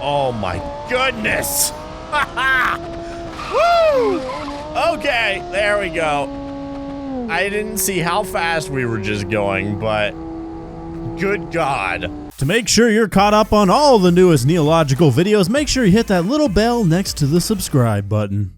Oh my goodness. Woo! Okay, there we go. I didn't see how fast we were just going, but good God. To make sure you're caught up on all the newest Neilogical videos, make sure you hit that little bell next to the subscribe button.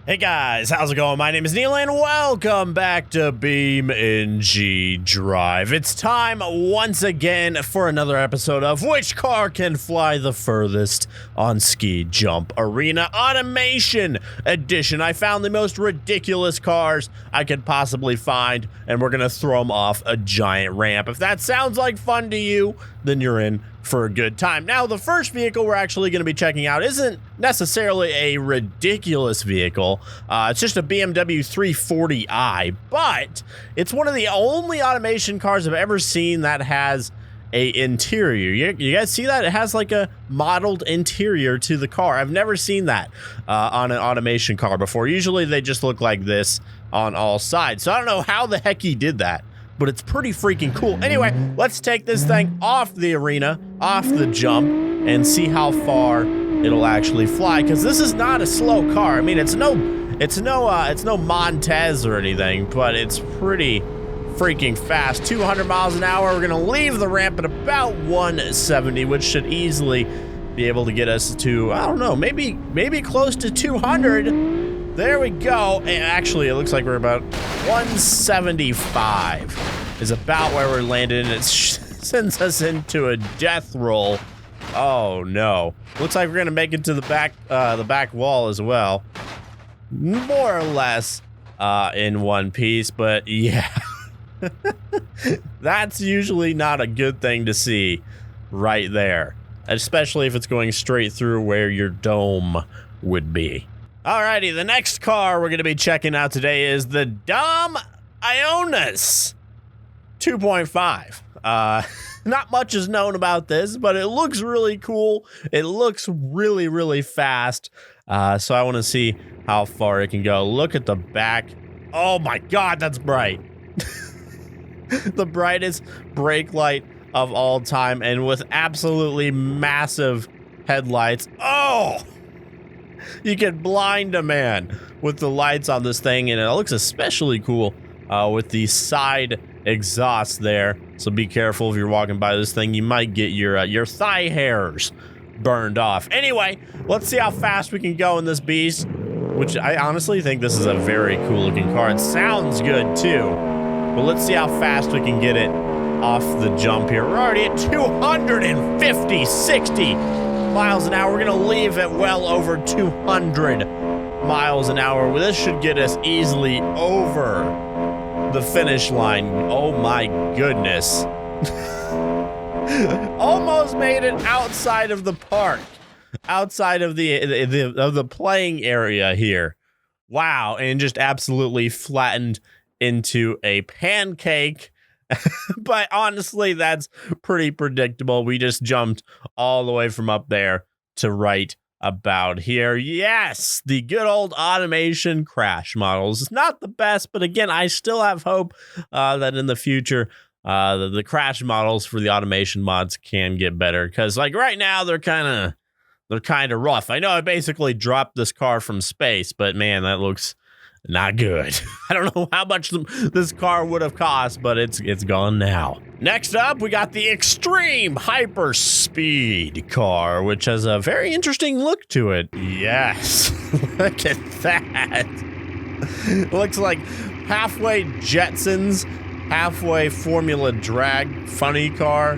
Hey guys, how's it going? My name is Neil and welcome back to BeamNG Drive. It's time once again for another episode of Which Car Can Fly the Furthest on Ski Jump Arena Automation Edition. I found the most ridiculous cars I could possibly find, and we're gonna throw them off a giant ramp. If that sounds like fun to you, then you're in for a good time. Now, the first vehicle we're actually going to be checking out isn't necessarily a ridiculous vehicle. It's just a BMW 340i, but it's one of the only automation cars I've ever seen that has a interior. You guys see that? It has like a modeled interior to the car. I've never seen that on an automation car before. Usually they just look like this on all sides. So I don't know how the heck he did that, but it's pretty freaking cool. Anyway, let's take this thing off the arena, off the jump, and see how far it'll actually fly. Because this is not a slow car. I mean, it's no Montes or anything, but it's pretty freaking fast. 200 miles an hour. We're gonna leave the ramp at about 170, which should easily be able to get us to, I don't know, maybe close to 200. There we go. And actually, it looks like we're about 175 is about where we're landing, and it sends us into a death roll. Oh no! Looks like we're gonna make it to the back wall as well, more or less in one piece. But yeah, that's usually not a good thing to see right there, especially if it's going straight through where your dome would be. Alrighty, the next car we're going to be checking out today is the Dumb Ionis 2.5. Not much is known about this, but it looks really cool. It looks really, really fast. So I want to see how far it can go. Look at the back. Oh my God, that's bright. The brightest brake light of all time, and with absolutely massive headlights. Oh! You can blind a man with the lights on this thing, and it looks especially cool with the side exhaust there. So be careful if you're walking by this thing. You might get your thigh hairs burned off. Anyway, let's see how fast we can go in this beast, which I honestly think this is a very cool looking car. It sounds good too, but let's see how fast we can get it off the jump here. We're already at 250, 60 miles an hour. We're gonna leave at well over 200 miles an hour. This should get us easily over the finish line. Oh my goodness. Almost made it outside of the park, outside of the playing area here. Wow, and just absolutely flattened into a pancake. But honestly, that's pretty predictable. We just jumped all the way from up there to right about here. Yes, the good old automation crash models. It's not the best, but again, I still have hope that in the future, the crash models for the automation mods can get better. Because like right now, they're kind of rough. I know I basically dropped this car from space, but man, that looks not good. I don't know how much this car would have cost, but it's gone now. Next up, we got the Extreme Hyper Speed car, which has a very interesting look to it. Yes, look at that. Looks like halfway Jetsons, halfway Formula Drag funny car,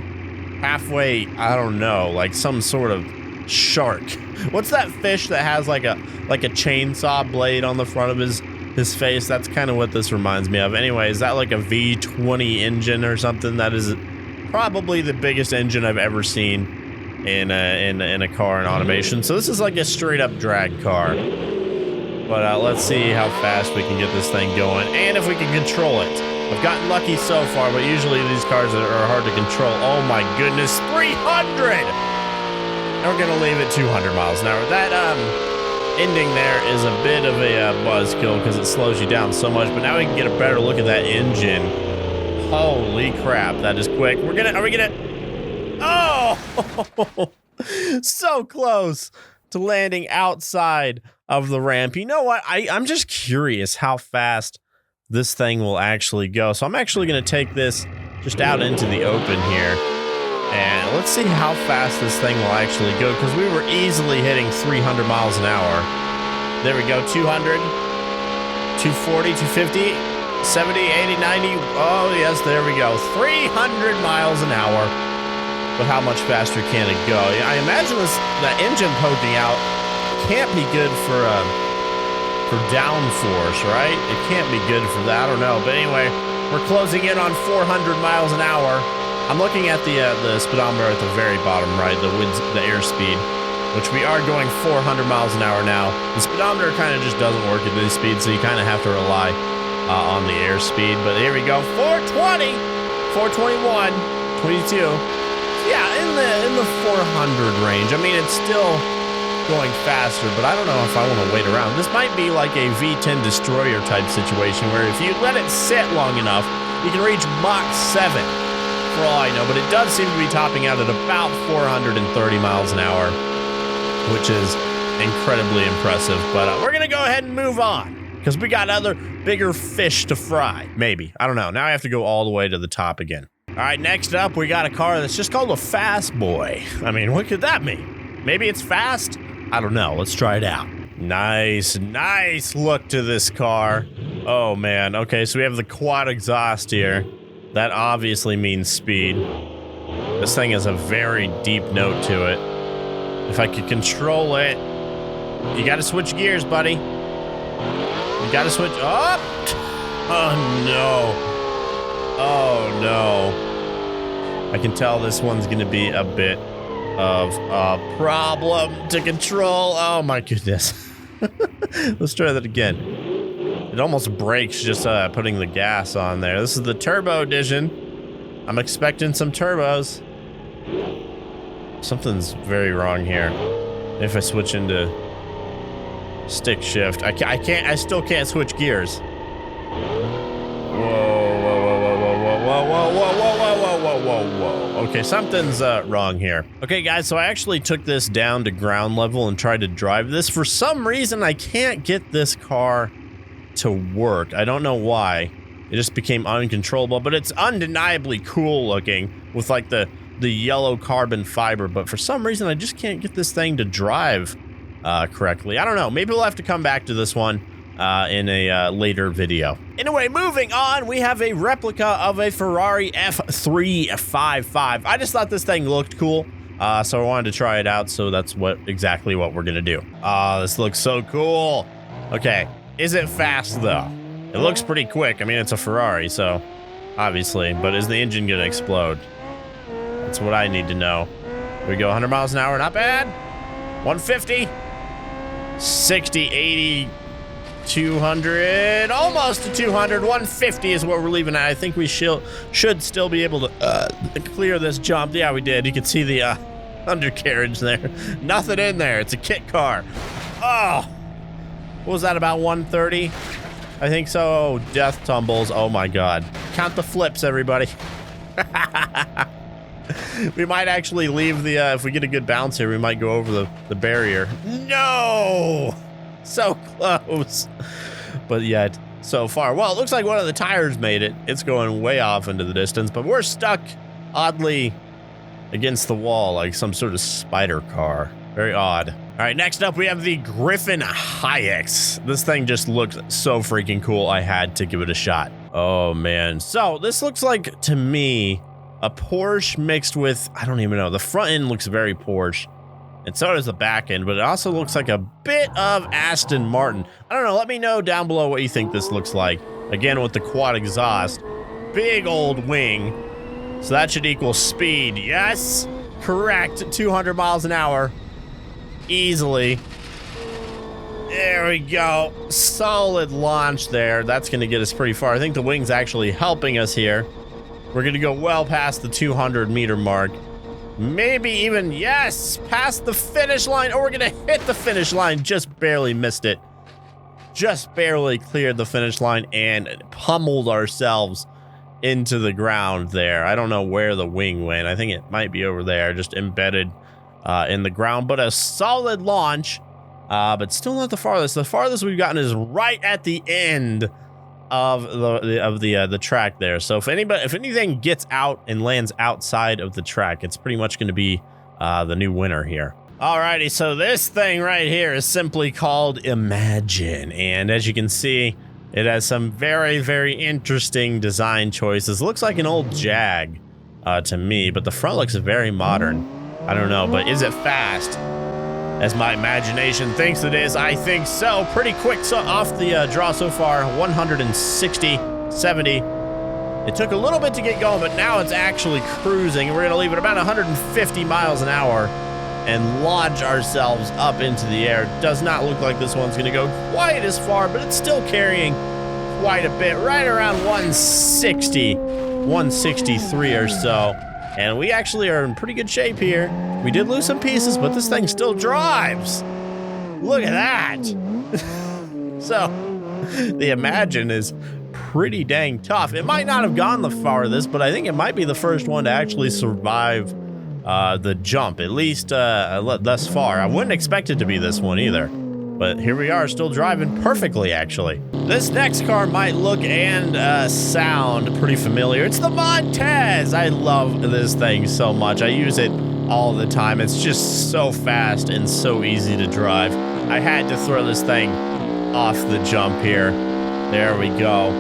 halfway, I don't know, like some sort of shark. What's that fish that has like a chainsaw blade on the front of his face? That's kind of what this reminds me of. Anyway, is that like a V20 engine or something? That is probably the biggest engine I've ever seen in a car in automation. So this is like a straight up drag car. But let's see how fast we can get this thing going and if we can control it. I've gotten lucky so far, but usually these cars are hard to control. Oh my goodness, 300! And we're gonna leave it 200 miles an hour. That ending there is a bit of a buzzkill because it slows you down so much. But now we can get a better look at that engine. Holy crap, that is quick. Are we gonna? Oh! So close to landing outside of the ramp. You know what? I'm just curious how fast this thing will actually go. So I'm actually going to take this just out into the open here. And let's see how fast this thing will actually go, because we were easily hitting 300 miles an hour. There we go, 200, 240, 250, 70, 80, 90. Oh, yes, there we go. 300 miles an hour. But how much faster can it go? I imagine the engine poking out can't be good for downforce, right? It can't be good for that. I don't know. But anyway, we're closing in on 400 miles an hour. I'm looking at the speedometer at the very bottom right, the airspeed, which we are going 400 miles an hour now. The speedometer kind of just doesn't work at this speed, so you kind of have to rely on the airspeed. But here we go, 420, 421, 22. Yeah, in the 400 range. I mean, it's still going faster, but I don't know if I want to wait around. This might be like a V10 destroyer type situation where if you let it sit long enough, you can reach Mach 7 for all I know, but it does seem to be topping out at about 430 miles an hour, which is incredibly impressive. But we're going to go ahead and move on because we got other bigger fish to fry. Maybe. I don't know. Now I have to go all the way to the top again. All right, next up, we got a car that's just called a Fast Boy. I mean, what could that mean? Maybe it's fast? I don't know. Let's try it out. Nice look to this car. Oh, man. Okay, so we have the quad exhaust here. That obviously means speed. This thing has a very deep note to it. If I could control it. You gotta switch gears, buddy. You gotta switch up. Oh, no. Oh, no. I can tell this one's gonna be a bit of a problem to control. Oh, my goodness. Let's try that again. It almost breaks just putting the gas on there. This is the turbo edition. I'm expecting some turbos. Something's very wrong here. If I switch into stick shift, I still can't switch gears. Whoa. Okay, something's wrong here. Okay, guys, so I actually took this down to ground level and tried to drive this. For some reason, I can't get this car to work. I don't know why. It just became uncontrollable, but it's undeniably cool looking with like the yellow carbon fiber, but for some reason I just can't get this thing to drive correctly. I don't know. Maybe we'll have to come back to this one in a later video. Anyway, moving on, we have a replica of a Ferrari F355. I just thought this thing looked cool, so I wanted to try it out, so that's exactly what we're gonna do. This looks so cool. Okay. Is it fast, though? It looks pretty quick. I mean, it's a Ferrari, so obviously. But is the engine going to explode? That's what I need to know. Here we go, 100 miles an hour. Not bad. 150. 60, 80, 200. Almost to 200. 150 is what we're leaving at. I think we should still be able to clear this jump. Yeah, we did. You can see the undercarriage there. Nothing in there. It's a kit car. Oh. What was that, about 130? I think so. Oh, death tumbles. Oh my god. Count the flips, everybody. We might actually leave the, if we get a good bounce here, we might go over the barrier. No! So close. But yet, so far. Well, it looks like one of the tires made it. It's going way off into the distance, but we're stuck, oddly, against the wall like some sort of spider car. Very odd. All right, next up, we have the Griffon Hyex. This thing just looks so freaking cool. I had to give it a shot. Oh, man. So this looks like, to me, a Porsche mixed with, I don't even know. The front end looks very Porsche, and so does the back end, but it also looks like a bit of Aston Martin. I don't know. Let me know down below what you think this looks like. Again, with the quad exhaust. Big old wing. So that should equal speed. Yes, correct. 200 miles an hour. Easily. There we go. Solid launch there. That's going to get us pretty far. I think the wing's actually helping us here. We're going to go well past the 200 meter mark. Maybe even, yes, past the finish line. Oh, we're going to hit the finish line. Just barely missed it. Just barely cleared the finish line and pummeled ourselves into the ground there. I don't know where the wing went. I think it might be over there, just embedded in the ground, but a solid launch, but still not the farthest. The farthest we've gotten is right at the end of the track there. So if anything gets out and lands outside of the track, it's pretty much going to be the new winner here. Alrighty, so this thing right here is simply called Imagine, and as you can see, it has some very, very interesting design choices. Looks like an old Jag to me, but the front looks very modern. I don't know, but is it fast? As my imagination thinks it is, I think so. Pretty quick off the draw so far, 160, 70. It took a little bit to get going, but now it's actually cruising. We're gonna leave it about 150 miles an hour and launch ourselves up into the air. Does not look like this one's gonna go quite as far, but it's still carrying quite a bit, right around 160, 163 or so. And we actually are in pretty good shape here. We did lose some pieces, but this thing still drives. Look at that. So, the Imagine is pretty dang tough. It might not have gone the farthest, but I think it might be the first one to actually survive the jump, at least thus far. I wouldn't expect it to be this one either, but here we are, still driving perfectly, actually. This next car might look and sound pretty familiar. It's the Montes. I love this thing so much. I use it all the time. It's just so fast and so easy to drive. I had to throw this thing off the jump here. There we go.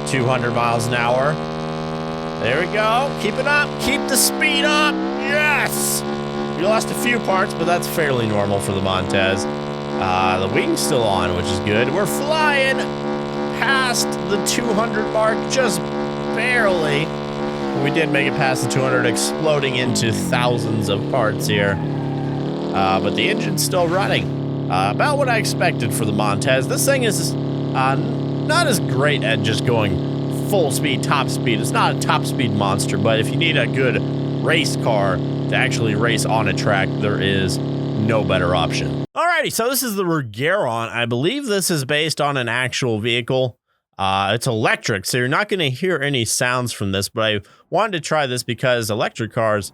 200 miles an hour. There we go. Keep it up. Keep the speed up. Yes! We lost a few parts, but that's fairly normal for the Montes. The wing's still on, which is good. We're flying past the 200 mark just barely. We did make it past the 200, exploding into thousands of parts here. But the engine's still running. About what I expected for the Montes. This thing is not as great at just going full speed, top speed. It's not a top speed monster, but if you need a good race car to actually race on a track, there is no better option. Alrighty, so this is the Regeron. I believe this is based on an actual vehicle. It's electric, so you're not going to hear any sounds from this, but I wanted to try this because electric cars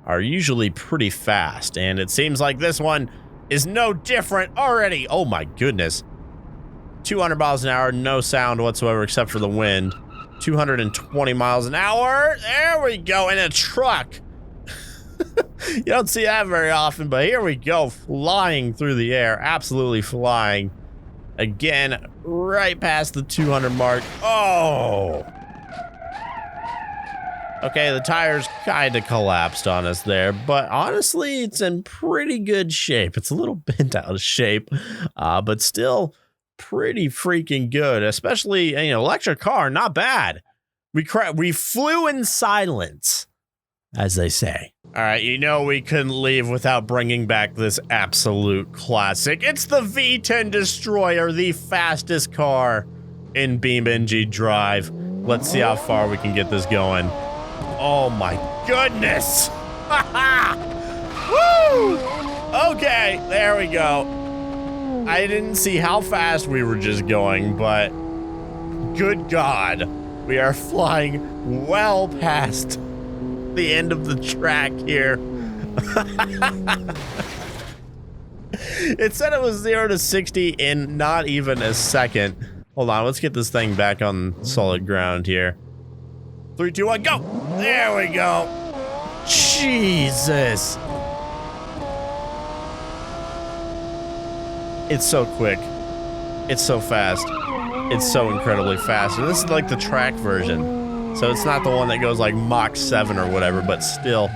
are usually pretty fast, and it seems like this one is no different already. Oh my goodness. 200 miles an hour, no sound whatsoever except for the wind. 220 miles an hour. There we go, in a truck. You don't see that very often, but here we go, flying through the air, absolutely flying. Again, right past the 200 mark. Oh! Okay, the tires kind of collapsed on us there, but honestly, it's in pretty good shape. It's a little bent out of shape, but still pretty freaking good, especially, you know, electric car, not bad. We flew in silence, as they say. All right, you know we couldn't leave without bringing back this absolute classic. It's the V10 Destroyer, the fastest car in BeamNG Drive. Let's see how far we can get this going. Oh my goodness! Woo! Okay, there we go. I didn't see how fast we were just going, but good God, we are flying well past the end of the track here. It said it was 0 to 60 in not even a second. Hold on, let's get this thing back on solid ground here. 3, 2, 1, go! There we go. Jesus. It's so quick. It's so fast. It's so incredibly fast. And this is like the track version. So it's not the one that goes like Mach 7 or whatever, but still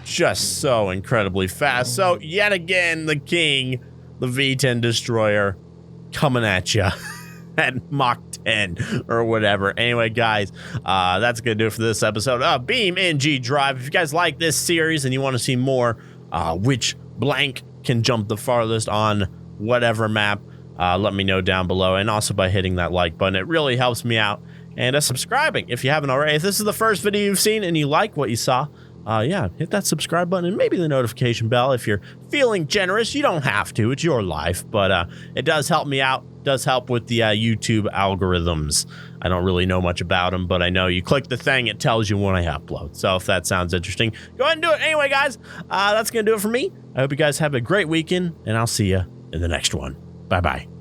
just so incredibly fast. So yet again, the king, the V10 Destroyer, coming at you at Mach 10 or whatever. Anyway, guys, that's gonna do it for this episode of BeamNG Drive. If you guys like this series and you want to see more, which blank can jump the farthest on whatever map, let me know down below, and also by hitting that like button. It really helps me out, and subscribing if you haven't already. If this is the first video you've seen and you like what you saw, yeah, hit that subscribe button and maybe the notification bell if you're feeling generous. You don't have to, it's your life, but it does help me out. does help with the YouTube algorithms. I don't really know much about them, but I know you click the thing, it tells you when I upload. So if that sounds interesting, go ahead and do it. Anyway, guys, that's going to do it for me. I hope you guys have a great weekend, and I'll see you in the next one. Bye-bye.